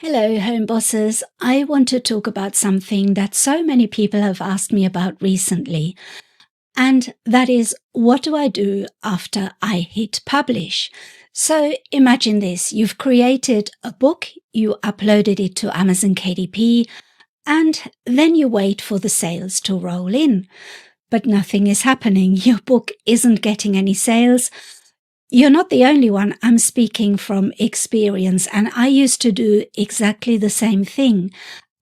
Hello, home bosses. I want to talk about something that so many people have asked me about recently, and that is, what do I do after I hit publish? So imagine this. You've created a book, you uploaded it to Amazon KDP, and then you wait for the sales to roll in. But nothing is happening. Your book isn't getting any sales. You're not the only one. I'm speaking from experience, and I used to do exactly the same thing.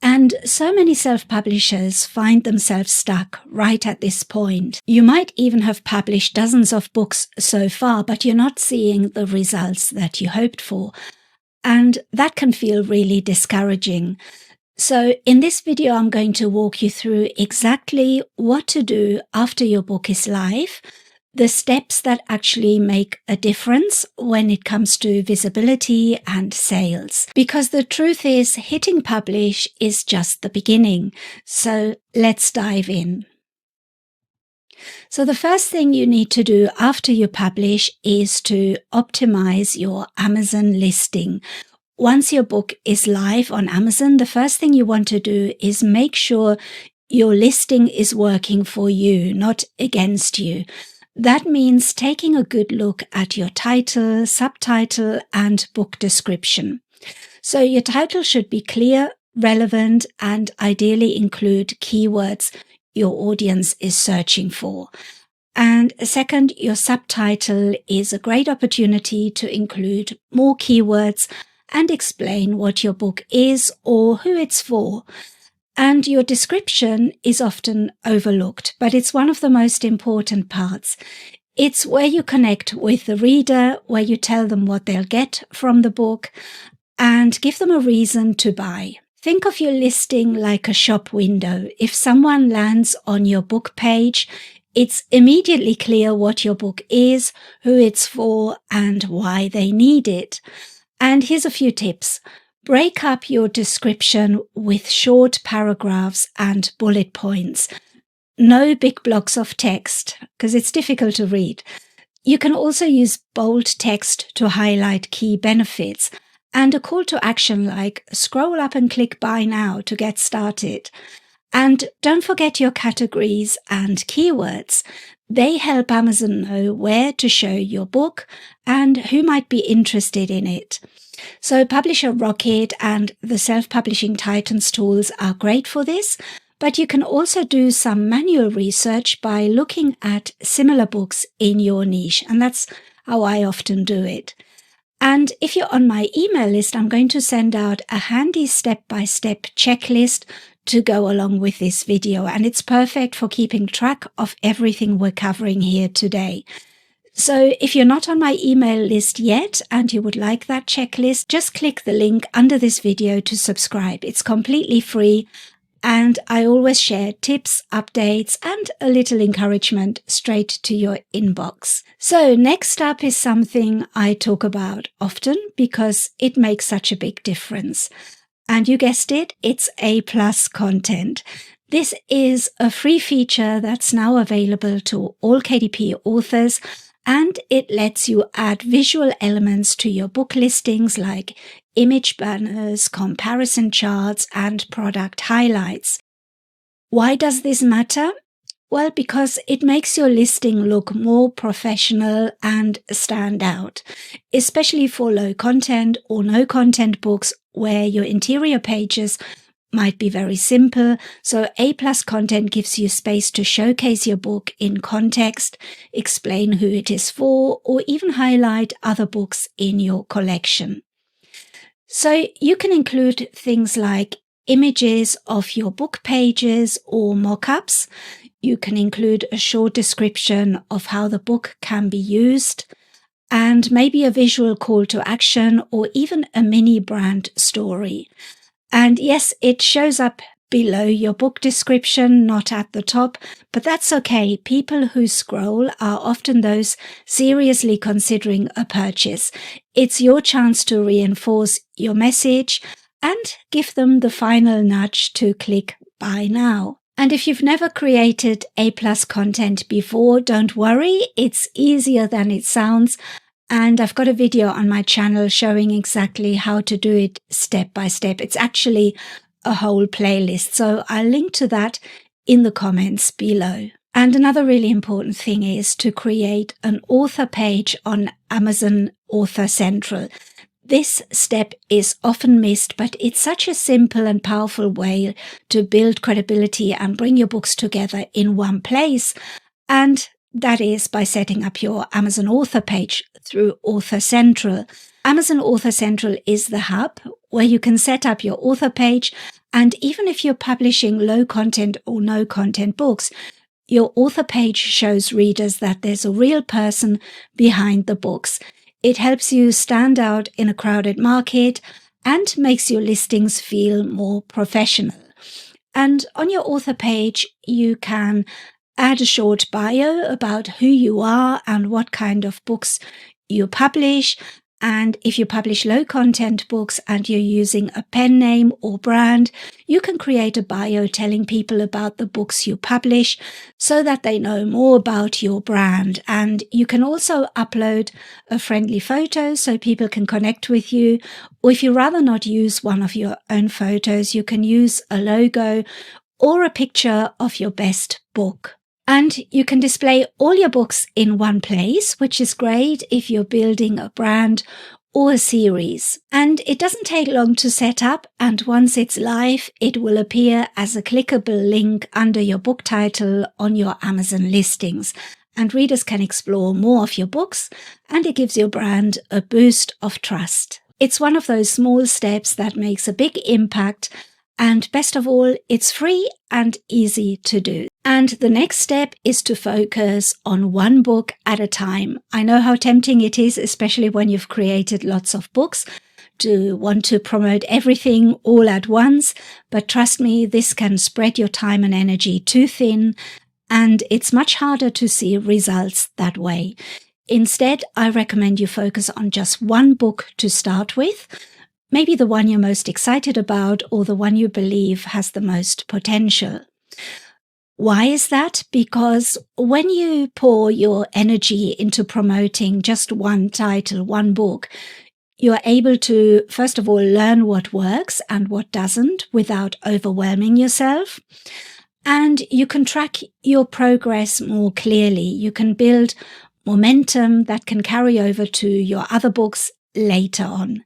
And so many self-publishers find themselves stuck right at this point. You might even have published dozens of books so far, but you're not seeing the results that you hoped for. And that can feel really discouraging. So in this video, I'm going to walk you through exactly what to do after your book is live, the steps that actually make a difference when it comes to visibility and sales. Because the truth is, hitting publish is just the beginning. So let's dive in. So the first thing you need to do after you publish is to optimize your Amazon listing. Once your book is live on Amazon, the first thing you want to do is make sure your listing is working for you, not against you. That means taking a good look at your title, subtitle, and book description. So your title should be clear, relevant, and ideally include keywords your audience is searching for. And second, your subtitle is a great opportunity to include more keywords and explain what your book is or who it's for. And your description is often overlooked, but it's one of the most important parts. It's where you connect with the reader, where you tell them what they'll get from the book, and give them a reason to buy. Think of your listing like a shop window. If someone lands on your book page, it's immediately clear what your book is, who it's for, and why they need it. And here's a few tips. Break up your description with short paragraphs and bullet points. No big blocks of text, because it's difficult to read. You can also use bold text to highlight key benefits, and a call to action like scroll up and click buy now to get started. And don't forget your categories and keywords. They help Amazon know where to show your book and who might be interested in it. So Publisher Rocket and the Self-Publishing Titans tools are great for this, but you can also do some manual research by looking at similar books in your niche, and that's how I often do it. And if you're on my email list, I'm going to send out a handy step-by-step checklist to go along with this video, and it's perfect for keeping track of everything we're covering here today. So if you're not on my email list yet and you would like that checklist, just click the link under this video to subscribe. It's completely free, and I always share tips, updates, and a little encouragement straight to your inbox. So next up is something I talk about often because it makes such a big difference. And you guessed it, it's A+ content. This is a free feature that's now available to all KDP authors, and it lets you add visual elements to your book listings like image banners, comparison charts, and product highlights. Why does this matter? Well, because it makes your listing look more professional and stand out, especially for low content or no content books where your interior pages might be very simple. So A+ content gives you space to showcase your book in context, explain who it is for, or even highlight other books in your collection. So you can include things like images of your book pages or mock-ups. You can include a short description of how the book can be used, and maybe a visual call to action or even a mini brand story. And yes, it shows up below your book description, not at the top, but that's okay. People who scroll are often those seriously considering a purchase. It's your chance to reinforce your message and give them the final nudge to click buy now. And if you've never created A+ content before, don't worry, it's easier than it sounds. And I've got a video on my channel showing exactly how to do it step by step. It's actually a whole playlist. So I'll link to that in the comments below. And another really important thing is to create an author page on Amazon Author Central. This step is often missed, but it's such a simple and powerful way to build credibility and bring your books together in one place. And that is by setting up your Amazon author page through Author Central. Amazon Author Central is the hub where you can set up your author page. And even if you're publishing low content or no content books, your author page shows readers that there's a real person behind the books. It helps you stand out in a crowded market and makes your listings feel more professional. And on your author page, you can add a short bio about who you are and what kind of books you publish. And if you publish low content books and you're using a pen name or brand, you can create a bio telling people about the books you publish so that they know more about your brand. And you can also upload a friendly photo so people can connect with you. Or if you rather not use one of your own photos, you can use a logo or a picture of your best book. And you can display all your books in one place, which is great if you're building a brand or a series. And it doesn't take long to set up, and once it's live, it will appear as a clickable link under your book title on your Amazon listings. And readers can explore more of your books, and it gives your brand a boost of trust. It's one of those small steps that makes a big impact. And best of all, it's free and easy to do. And the next step is to focus on one book at a time. I know how tempting it is, especially when you've created lots of books, to want to promote everything all at once. But trust me, this can spread your time and energy too thin, and it's much harder to see results that way. Instead, I recommend you focus on just one book to start with. Maybe the one you're most excited about or the one you believe has the most potential. Why is that? Because when you pour your energy into promoting just one title, one book, you're able to, first of all, learn what works and what doesn't without overwhelming yourself. And you can track your progress more clearly. You can build momentum that can carry over to your other books later on.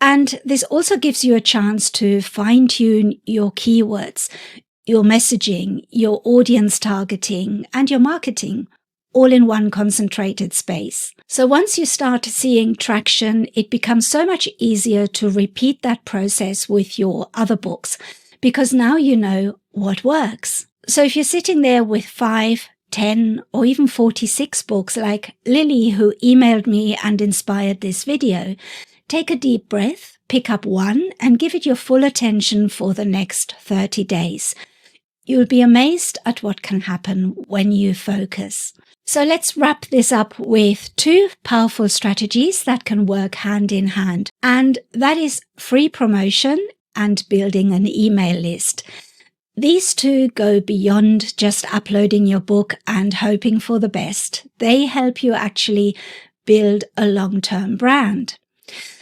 And this also gives you a chance to fine-tune your keywords, your messaging, your audience targeting, and your marketing, all in one concentrated space. So once you start seeing traction, it becomes so much easier to repeat that process with your other books, because now you know what works. So if you're sitting there with 5, 10, or even 46 books like Lily, who emailed me and inspired this video, take a deep breath, pick up one, and give it your full attention for the next 30 days. You'll be amazed at what can happen when you focus. So let's wrap this up with 2 powerful strategies that can work hand in hand. And that is free promotion and building an email list. These 2 go beyond just uploading your book and hoping for the best. They help you actually build a long-term brand.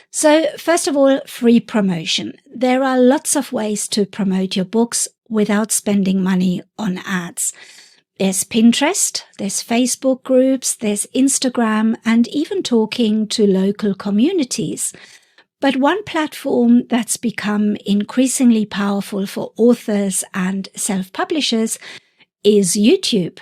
So first of all, free promotion. There are lots of ways to promote your books without spending money on ads. There's Pinterest, there's Facebook groups, there's Instagram, and even talking to local communities. But one platform that's become increasingly powerful for authors and self-publishers is YouTube.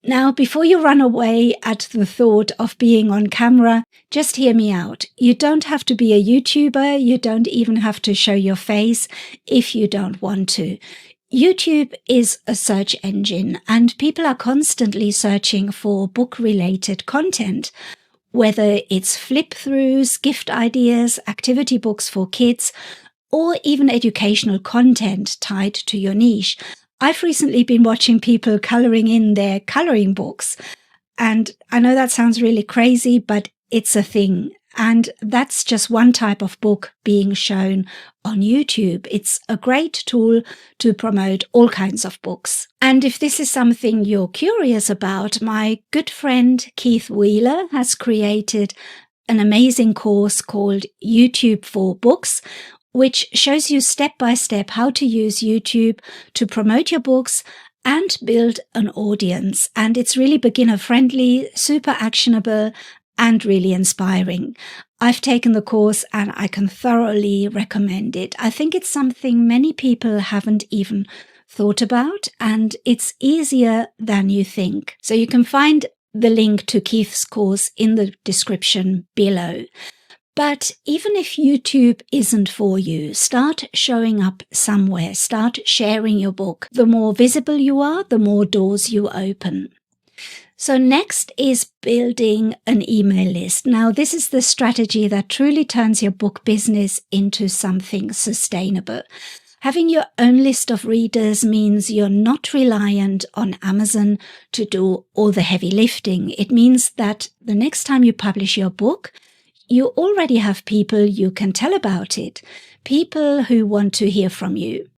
Now, before you run away at the thought of being on camera, just hear me out. You don't have to be a YouTuber. You don't even have to show your face if you don't want to. YouTube is a search engine, and people are constantly searching for book-related content, whether it's flip-throughs, gift ideas, activity books for kids, or even educational content tied to your niche. I've recently been watching people coloring in their coloring books, and I know that sounds really crazy, but it's a thing. And that's just one type of book being shown on YouTube. It's a great tool to promote all kinds of books. And if this is something you're curious about, my good friend Keith Wheeler has created an amazing course called YouTube for Books, which shows you step by step how to use YouTube to promote your books and build an audience. And it's really beginner friendly, super actionable, and really inspiring. I've taken the course and I can thoroughly recommend it. I think it's something many people haven't even thought about, and it's easier than you think. So you can find the link to Keith's course in the description below. But even if YouTube isn't for you, start showing up somewhere, start sharing your book. The more visible you are, the more doors you open. So next is building an email list. Now, this is the strategy that truly turns your book business into something sustainable. Having your own list of readers means you're not reliant on Amazon to do all the heavy lifting. It means that the next time you publish your book, you already have people you can tell about it, people who want to hear from you.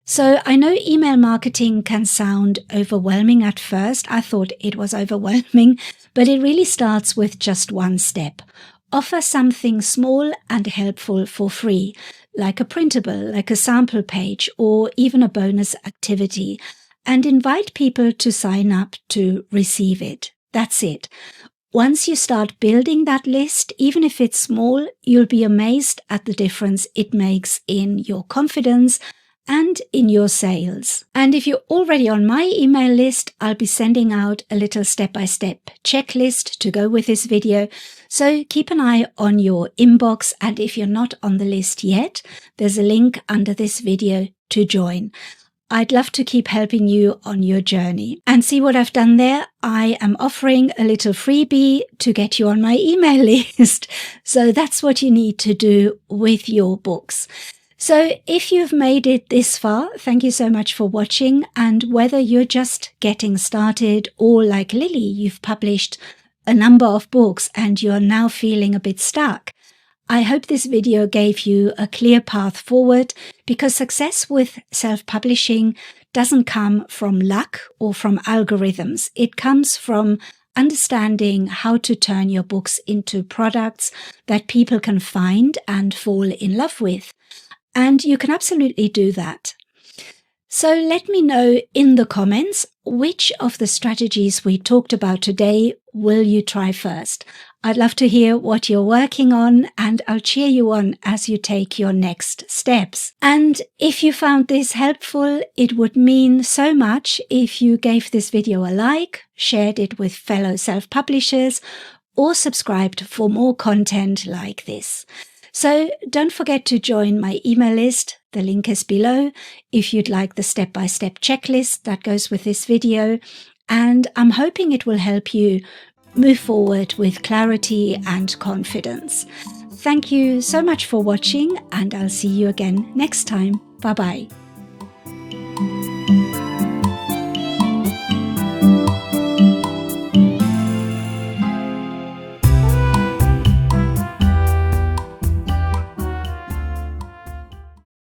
So I know email marketing can sound overwhelming at first. I thought it was overwhelming, but it really starts with just one step. Offer something small and helpful for free, like a printable, like a sample page, or even a bonus activity, and invite people to sign up to receive it. That's it. Once you start building that list, even if it's small, you'll be amazed at the difference it makes in your confidence and in your sales. And if you're already on my email list, I'll be sending out a little step-by-step checklist to go with this video. So keep an eye on your inbox. And if you're not on the list yet, there's a link under this video to join. I'd love to keep helping you on your journey. And see what I've done there? I am offering a little freebie to get you on my email list. So that's what you need to do with your books. So if you've made it this far, thank you so much for watching. And whether you're just getting started or like Lily, you've published a number of books and you're now feeling a bit stuck, I hope this video gave you a clear path forward, because success with self-publishing doesn't come from luck or from algorithms. It comes from understanding how to turn your books into products that people can find and fall in love with. And you can absolutely do that. So let me know in the comments which of the strategies we talked about today will you try first. I'd love to hear what you're working on, and I'll cheer you on as you take your next steps. And if you found this helpful, it would mean so much if you gave this video a like, shared it with fellow self-publishers, or subscribed for more content like this. So don't forget to join my email list. The link is below if you'd like the step-by-step checklist that goes with this video. And I'm hoping it will help you move forward with clarity and confidence. Thank you so much for watching, and I'll see you again next time. Bye-bye.